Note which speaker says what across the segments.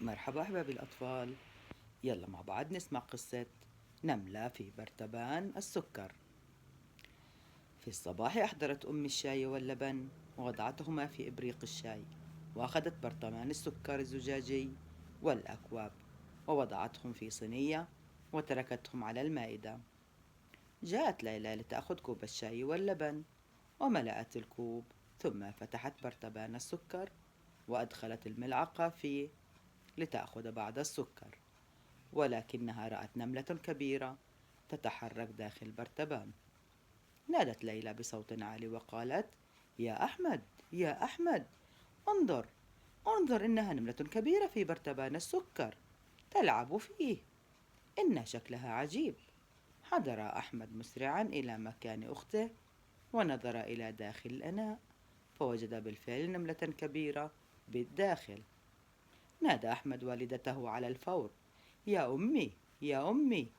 Speaker 1: مرحبا أحبابي الأطفال. يلا مع بعض نسمع قصة نملة في برطمان السكر. في الصباح أحضرت أمي الشاي واللبن ووضعتهما في إبريق الشاي، وأخذت برطمان السكر الزجاجي والأكواب ووضعتهم في صينية وتركتهم على المائدة. جاءت ليلى لتأخذ كوب الشاي واللبن، وملأت الكوب ثم فتحت برطمان السكر وأدخلت الملعقة فيه لتأخذ بعض السكر، ولكنها رأت نملة كبيرة تتحرك داخل البرطمان. نادت ليلى بصوت عالي وقالت: يا أحمد، يا أحمد، انظر، انظر، إنها نملة كبيرة في برطمان السكر تلعب فيه. إن شكلها عجيب. حضر أحمد مسرعا إلى مكان أخته ونظر إلى داخل الإناء، فوجد بالفعل نملة كبيرة بالداخل. نادى أحمد والدته على الفور: يا أمي، يا أمي،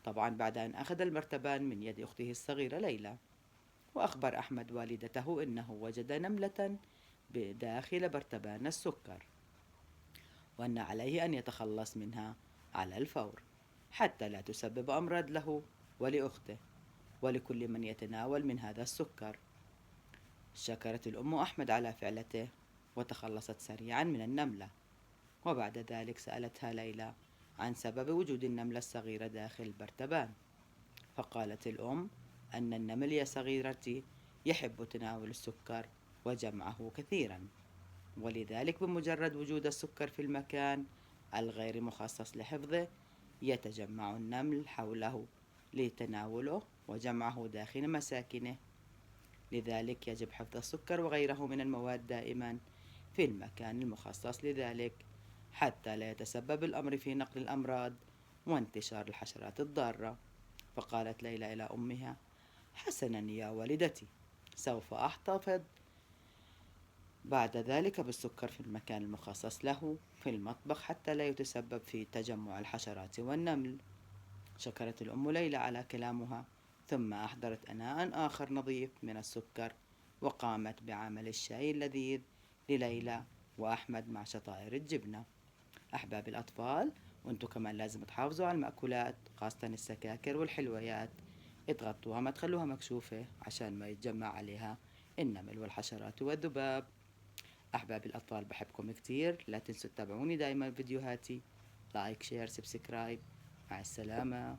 Speaker 1: طبعا بعد أن أخذ المرتبان من يد أخته الصغيرة ليلى. وأخبر أحمد والدته إنه وجد نملة بداخل برطمان السكر، وأن عليه أن يتخلص منها على الفور حتى لا تسبب أمراض له ولأخته ولكل من يتناول من هذا السكر. شكرت الأم أحمد على فعلته وتخلصت سريعا من النملة. وبعد ذلك سألتها ليلى عن سبب وجود النملة الصغيرة داخل البرطمان، فقالت الأم أن النمل يا صغيرتي يحب تناول السكر وجمعه كثيرا، ولذلك بمجرد وجود السكر في المكان الغير مخصص لحفظه يتجمع النمل حوله لتناوله وجمعه داخل مساكنه. لذلك يجب حفظ السكر وغيره من المواد دائما في المكان المخصص لذلك، حتى لا يتسبب الأمر في نقل الأمراض وانتشار الحشرات الضارة. فقالت ليلى إلى أمها: حسنا يا والدتي، سوف أحتفظ بعد ذلك بالسكر في المكان المخصص له في المطبخ حتى لا يتسبب في تجمع الحشرات والنمل. شكرت الأم ليلى على كلامها، ثم أحضرت إناء آخر نظيف من السكر وقامت بعمل الشاي اللذيذ لليلى وأحمد مع شطائر الجبنة. أحباب الأطفال، وانتم كمان لازم تحافظوا على المأكولات، خاصة السكاكر والحلويات، تغطوها ما تخلوها مكشوفة عشان ما يتجمع عليها النمل والحشرات والذباب. أحباب الأطفال، بحبكم كتير، لا تنسوا تتابعوني دايما فيديوهاتي، لايك شير سبسكرايب. مع السلامة.